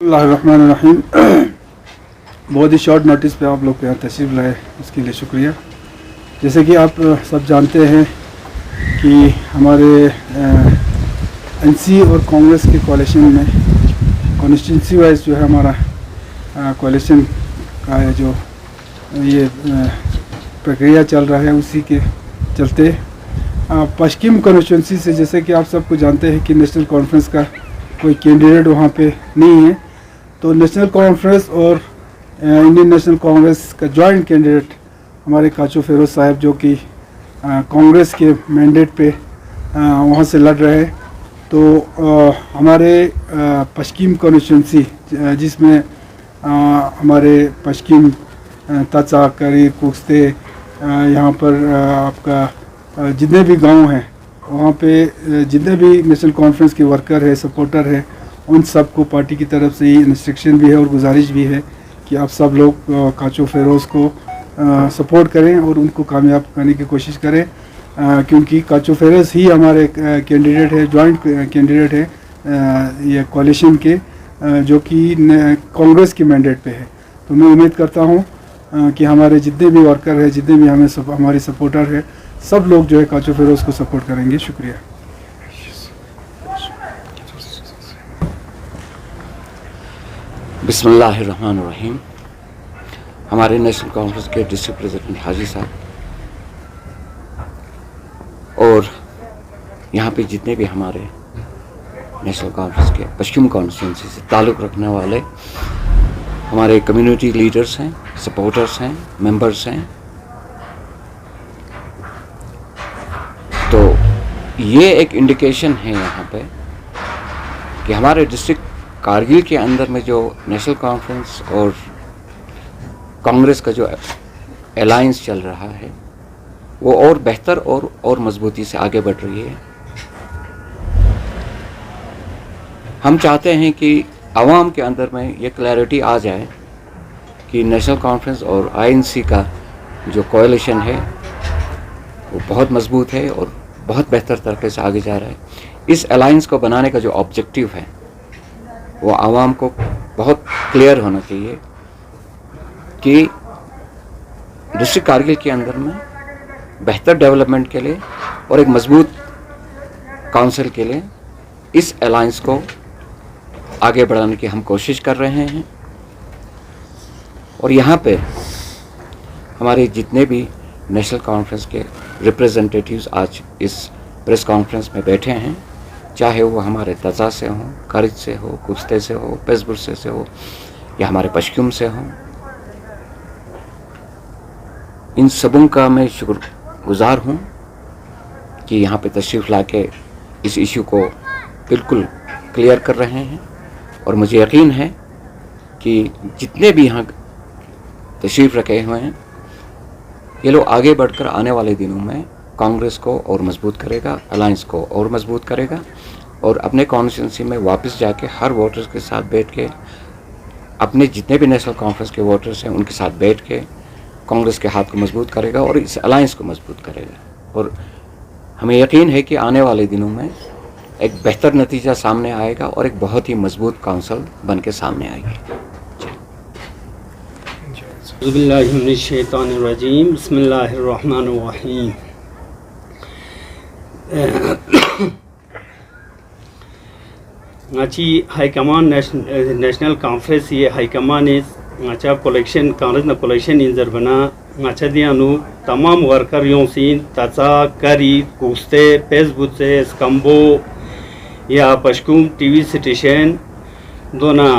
बिस्मिल्लाहिर्रहमानिर्रहीम। बहुत ही short notice पे आप लोग यहाँ तशरीफ़ लाए, उसके लिए शुक्रिया। जैसे कि आप सब जानते हैं कि हमारे एनसी और कांग्रेस के कोalition में कॉन्स्टिट्यूंसी वाइज जो है हमारा कोalition का है जो ये प्रक्रिया चल रहा है, उसी के चलते पश्चिम कॉन्स्टिट्यूंसी से जैसे कि आप सबको जानते हैं कि नेशनल कॉन्फ्रेंस का कोई कैंडिडेट वहाँ पे नहीं है, तो नेशनल कॉन्फ्रेंस और इंडियन नेशनल कांग्रेस का जॉइंट कैंडिडेट हमारे काचू फेरोज साहब जो कि कांग्रेस के मैंडेट पे वहाँ से लड़ रहे हैं। तो हमारे पश्चिम कॉन्स्टिट्यूंसी जिसमें हमारे पश्चिम तचा करी कुश्ते यहाँ पर आपका जितने भी गांव हैं वहाँ पे जितने भी नेशनल कॉन्फ्रेंस के वर्कर है, सपोर्टर है, उन सब को पार्टी की तरफ से ये इंस्ट्रक्शन भी है और गुजारिश भी है कि आप सब लोग काचू फेरोज़ को सपोर्ट करें और उनको कामयाब करने की कोशिश करें, क्योंकि काचू फेरोज़ ही हमारे कैंडिडेट है, जॉइंट कैंडिडेट है ये कोalition के, जो कि कांग्रेस के मैंडेट पे है। तो मैं उम्मीद करता हूँ कि हमारे जितने भी वर्कर है, जितने भी हमारे सपोर्टर है, सब लोग जो है काचू फेरोज़ को सपोर्ट करेंगे। शुक्रिया। बिस्मिल्लाहिर्रहमानिर्रहीम। हमारे नेशनल कॉन्फ्रेंस के डिस्ट्रिक्ट प्रेसिडेंट हाजी साहब और यहाँ पे जितने भी हमारे नेशनल कॉन्फ्रेंस के पश्चिम कॉन्स्टिट्यूंसी से ताल्लुक़ रखने वाले हमारे कम्युनिटी लीडर्स हैं, सपोर्टर्स हैं, मेंबर्स हैं, तो ये एक इंडिकेशन है यहाँ पे कि हमारे डिस्ट्रिक्ट कारगिल के अंदर में जो नेशनल कॉन्फ्रेंस और कांग्रेस का जो अलायंस चल रहा है वो और बेहतर और मजबूती से आगे बढ़ रही है। हम चाहते हैं कि आवाम के अंदर में ये क्लैरिटी आ जाए कि नेशनल कॉन्फ्रेंस और आईएनसी का जो कोalition है वो बहुत मजबूत है और बहुत बेहतर तरीके से आगे जा रहा है। इस अलायंस को बनाने का जो ऑब्जेक्टिव है वो आवाम को बहुत क्लियर होना चाहिए कि डिस्ट्रिक्ट कारगिल के अंदर में बेहतर डेवलपमेंट के लिए और एक मजबूत काउंसिल के लिए इस अलायंस को आगे बढ़ाने की हम कोशिश कर रहे हैं। और यहाँ पे हमारे जितने भी नेशनल कॉन्फ्रेंस के रिप्रेजेंटेटिव्स आज इस प्रेस कॉन्फ्रेंस में बैठे हैं, चाहे वो हमारे तजा से हों, खरीद से हो, कुश्ते से हो, पेसबुर से हो या हमारे पश्चिम से हों, इन सबों का मैं शुक्रगुजार हूँ कि यहाँ पे तशरीफ़ लाके इस इशू को बिल्कुल क्लियर कर रहे हैं। और मुझे यकीन है कि जितने भी यहाँ तशरीफ़ रखे हुए हैं ये लोग आगे बढ़कर आने वाले दिनों में कांग्रेस को और मजबूत करेगा, अलायंस को और मजबूत करेगा और अपने कॉन्स्टिट्यूंसी में वापस जाके हर वोटर्स के साथ बैठ के, अपने जितने भी नेशनल कॉन्फ्रेंस के वोटर्स हैं उनके साथ बैठ के कांग्रेस के हाथ को मजबूत करेगा और इस अलायंस को मजबूत करेगा। और हमें यकीन है कि आने वाले दिनों में एक बेहतर नतीजा सामने आएगा और एक बहुत ही मजबूत काउंसिल बन के सामने आएगी। बिस्मिल्लाहिर्रहमानिर्रहीम। बिस्मिल्लाहिर्रहमानिर्रहीम। ngaci high command national conference ye high command is ngaca collection congress na collection in zerbana ngaca dianu tamam worker yon sin taza kari kuste facebook se skambo ya pashkum tv station dona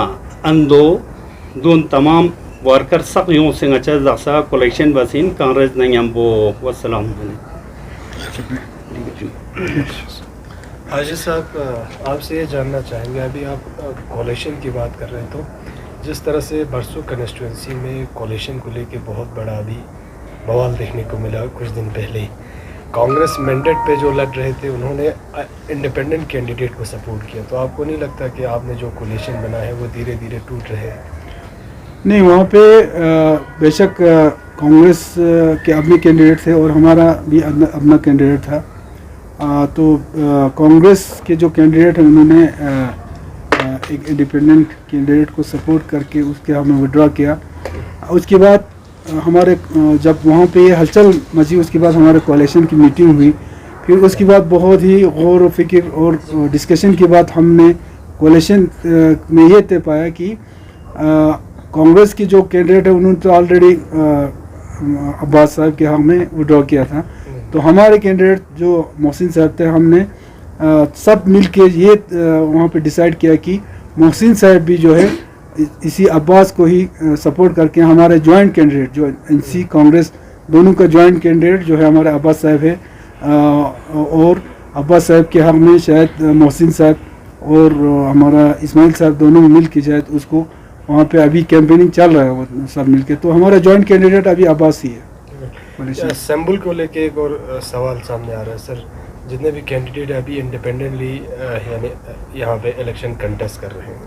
ando don tamam worker सब यूँ से अच्छा जैसा collection बसीन कांग्रेस नहीं हम वो वसलाम। हाजी साहब, आपसे ये जानना चाहेंगे, अभी आप कोalition की बात कर रहे हैं, तो जिस तरह से बरसू कंस्टिट्यूंसी में कोalition को लेके बहुत बड़ा अभी बवाल देखने को मिला कुछ दिन पहले ही, कांग्रेस मैंडेट पे जो लड़ रहे थे उन्होंने इंडिपेंडेंट कैंडिडेट को सपोर्ट किया, तो आपको नहीं लगता कि आपने जो कोalition बना है वो धीरे धीरे टूट रहे हैं? नहीं, वहाँ पे बेशक कांग्रेस के अपने कैंडिडेट थे और हमारा भी अपना कैंडिडेट था। तो कांग्रेस के जो कैंडिडेट हैं उन्होंने एक इंडिपेंडेंट कैंडिडेट को सपोर्ट करके उसके हमने विड्रॉ किया। उसके बाद हमारे जब वहाँ पे ये हलचल मची, उसके बाद हमारे कोalition की मीटिंग हुई। फिर उसके बाद बहुत ही गौर व फिक्र और डिस्कशन के बाद हमने कोalition में ये तय पाया कि कांग्रेस की जो कैंडिडेट है उन्होंने तो ऑलरेडी अब्बास साहब के हक में विड्रॉ किया था, तो हमारे कैंडिडेट जो मोहसिन साहब थे, हमने सब मिल के ये वहाँ पे डिसाइड किया कि मोहसिन साहब भी जो है इसी अब्बास को ही सपोर्ट करके हमारे जॉइंट कैंडिडेट जो एनसी कांग्रेस दोनों का जॉइंट कैंडिडेट जो है हमारे अब्बास साहब है, और अब्बास साहब के हक में शायद मोहसिन साहब और हमारा इस्माइल साहब दोनों मिल के शायद उसको वहाँ पे अभी कैंपेनिंग चल रहा है वो सब मिल के, तो हमारा जॉइंट कैंडिडेट अभी अब्बास ही है। सिंबल को लेके एक और सवाल सामने आ रहा है सर, जितने भी कैंडिडेट अभी इंडिपेंडेंटली यानी यहाँ पे इलेक्शन कंटेस्ट कर रहे हैं,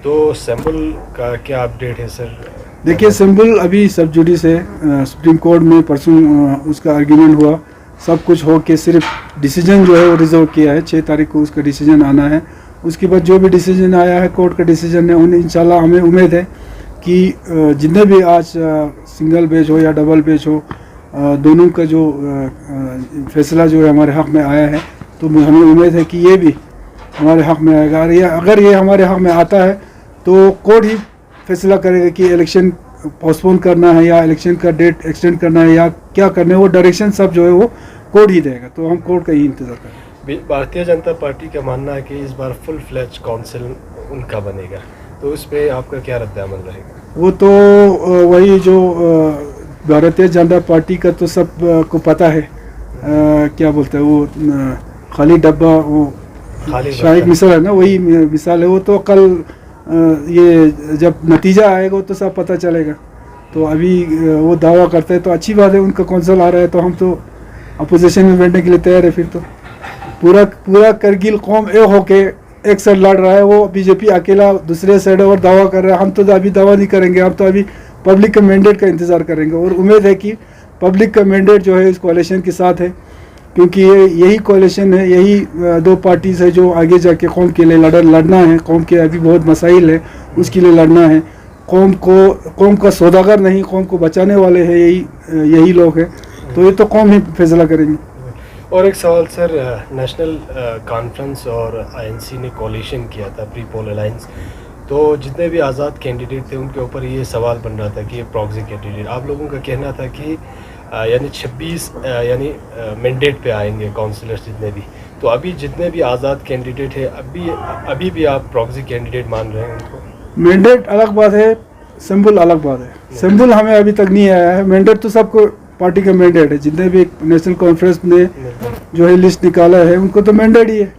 तो सिंबल का क्या अपडेट है सर? देखिए, सिंबल अभी सब जुडिस है, सुप्रीम कोर्ट में परसों उसका आर्ग्यूमेंट हुआ, सब कुछ हो के सिर्फ डिसीजन जो है वो रिजर्व किया है, 6 तारीख को उसका डिसीजन आना है। उसके बाद जो भी डिसीजन आया है कोर्ट का डिसीजन है, उन्हें इंशाल्लाह हमें उम्मीद है कि जितने भी आज सिंगल बेच हो या डबल बेच हो, दोनों का जो फैसला जो है हमारे हक़ में आया है, तो हमें उम्मीद है कि ये भी हमारे हक़ में आएगा। और अगर ये हमारे हक़ में आता है तो कोर्ट ही फैसला करेगा कि इलेक्शन पोस्टपोन करना है या इलेक्शन का डेट एक्सटेंड करना है या क्या करना है, वो डायरेक्शन सब जो है वो कोर्ट ही देगा, तो हम कोर्ट का ही इंतज़ार करेंगे। भारतीय जनता पार्टी का मानना है कि इस बार फुल फ्लैज काउंसिल उनका बनेगा, तो उस पर आपका क्या रद्द-ए-अमल रहेगा? वो तो वही जो भारतीय जनता पार्टी का तो सब को पता है, क्या बोलते हैं वो खाली डब्बा, वो शाही मिसाल है ना, वही मिसाल है। वो तो कल ये जब नतीजा आएगा वो तो सब पता चलेगा। तो अभी वो दावा करते हैं तो अच्छी बात है, उनका कौंसल आ रहा है तो हम तो अपोजिशन में बैठने के लिए तैयार है। फिर तो पूरा करगिल कौम एक होके एक साइड लड़ रहा है, वो बीजेपी अकेला दूसरे साइड और दावा कर रहा है। हम तो अभी दावा नहीं करेंगे, हम तो अभी पब्लिक का मैंडेट का इंतज़ार करेंगे, और उम्मीद है कि पब्लिक का मैंडेट जो है इस कोalition के साथ है, क्योंकि यही कोalition है, यही 2 पार्टीज है जो आगे जाके कौम के लिए लड़ना है। कौम के अभी बहुत मसाइल है, उसके लिए लड़ना है। कौम का सौदागर नहीं, कौम को बचाने वाले हैं यही लोग हैं, तो ये तो कौम ही फैसला करेंगे। और एक सवाल सर, नेशनल कॉन्फ्रेंस और आईएनसी ने कोalition किया था प्री पोल अलायंस, तो जितने भी आज़ाद कैंडिडेट थे उनके ऊपर ये सवाल बन रहा था कि ये प्रॉक्सी कैंडिडेट, आप लोगों का कहना था कि यानी 26 यानी मैंडेट पे आएंगे काउंसिलर्स जितने भी, तो अभी जितने भी आज़ाद कैंडिडेट है अभी भी आप प्रॉक्सी कैंडिडेट मान रहे हैं उनको? मैंडेट अलग बात है, सिंबल अलग बात है। सिंबल हमें अभी तक नहीं आया है, मैंडेट तो सबको पार्टी का मैंडेट है। जितने भी नेशनल कॉन्फ्रेंस ने जो है लिस्ट निकाला है उनको तो मैंडेट ही है।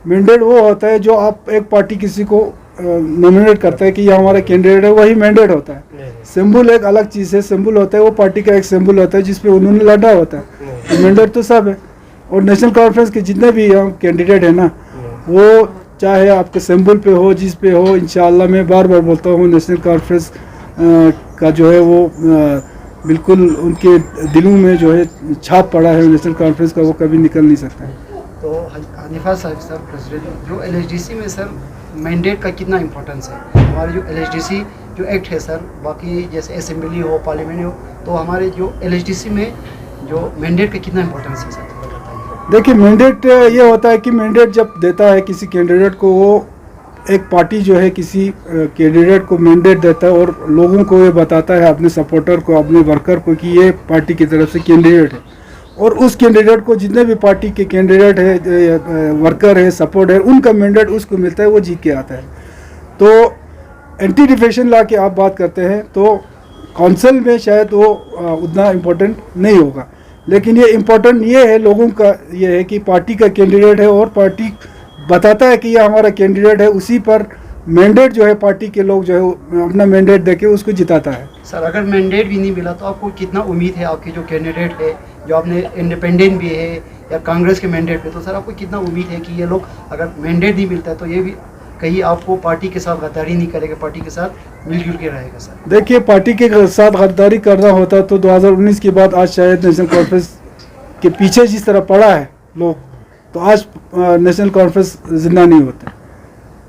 मैंडेट वो होता है जो आप एक पार्टी किसी को नॉमिनेट करता है कि ये हमारा कैंडिडेट है, वही मैंडेट होता है। सिंबल एक अलग चीज़ है, सिंबल होता है वो पार्टी का एक सिंबल होता है जिसपे उन्होंने लड़ा होता है। मैंडेट तो सब है, और नेशनल कॉन्फ्रेंस के जितने भी कैंडिडेट है ना, वो चाहे आपके सिंबल पे हो जिस पे हो, इंशाल्लाह मैं बार बार बोलता हूँ नेशनल कॉन्फ्रेंस का जो है वो बिल्कुल उनके दिलों में जो है छाप पड़ा है नेशनल कॉन्फ्रेंस का, वो कभी निकल नहीं सकता है। तो हनीफा साहब सर, प्रेसिडेंट, जो एलएचडीसी में सर मैंडेट का कितना इम्पोर्टेंस है? हमारे जो एलएचडीसी जो एक्ट है सर, बाकी जैसे असेंबली हो, पार्लियामेंट हो, तो हमारे जो एलएचडीसी में जो मैंडेट का कितना इम्पोर्टेंस है सर? देखिए, मैंडेट ये होता है कि मैंडेट जब देता है किसी कैंडिडेट को, वो एक पार्टी जो है किसी कैंडिडेट को मैंडेट देता है और लोगों को ये बताता है, अपने सपोर्टर को, अपने वर्कर को, कि ये पार्टी की तरफ से कैंडिडेट है, और उस कैंडिडेट को जितने भी पार्टी के कैंडिडेट है, वर्कर है, सपोर्ट है, उनका मैंडेट उसको मिलता है, वो जीत के आता है। तो एंटी डिफेक्शन लॉ की आप बात करते हैं तो काउंसिल में शायद वो उतना इम्पोर्टेंट नहीं होगा, लेकिन ये इम्पोर्टेंट ये है, लोगों का ये है कि पार्टी का कैंडिडेट है और पार्टी बताता है कि ये हमारा कैंडिडेट है, उसी पर मैंडेट जो है पार्टी के लोग जो है अपना मैंडेट देके उसको जिताता है। सर, अगर मैंडेट भी नहीं मिला तो आपको कितना उम्मीद है आपके जो कैंडिडेट है, जो आपने इंडिपेंडेंट भी है या कांग्रेस के मैंडेट पे, तो सर आपको कितना उम्मीद है कि ये लोग अगर मैंडेट नहीं मिलता है तो ये भी कहीं आपको पार्टी के साथ गद्दारी नहीं करेगा, पार्टी के साथ मिलजुल के रहेगा? सर देखिए, पार्टी के साथ गद्दारी करना होता तो 2019 के बाद आज शायद नेशनल कॉन्फ्रेंस के पीछे जिस तरह पड़ा है लोग, तो आज नेशनल कॉन्फ्रेंस जिंदा नहीं होता।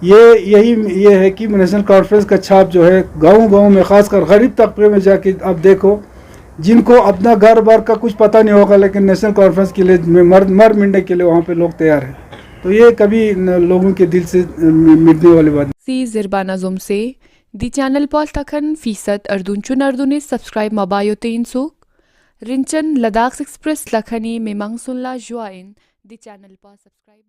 ये है कि नेशनल कॉन्फ्रेंस का छाप जो है गाँव में ख़ासकर गरीब तबके में जाके आप देखो, जिनको अपना घर बार का कुछ पता नहीं होगा, लेकिन नेशनल कॉन्फ्रेंस के लिए मर मिटने के लिए वहाँ पे लोग तैयार हैं। तो ये कभी लोगों के दिल से मिटने वाली बात। सी ज़िरबाना जुम से दी चैनल पॉल तखन फीसद अर्दुन अर्दुने सब्सक्राइब मबायो तेन सुक रिंचन लद्दाख एक्सप्रेस लखनी में मंगसुल्ला जुआइन दी चैनल पॉल सब्सक्राइब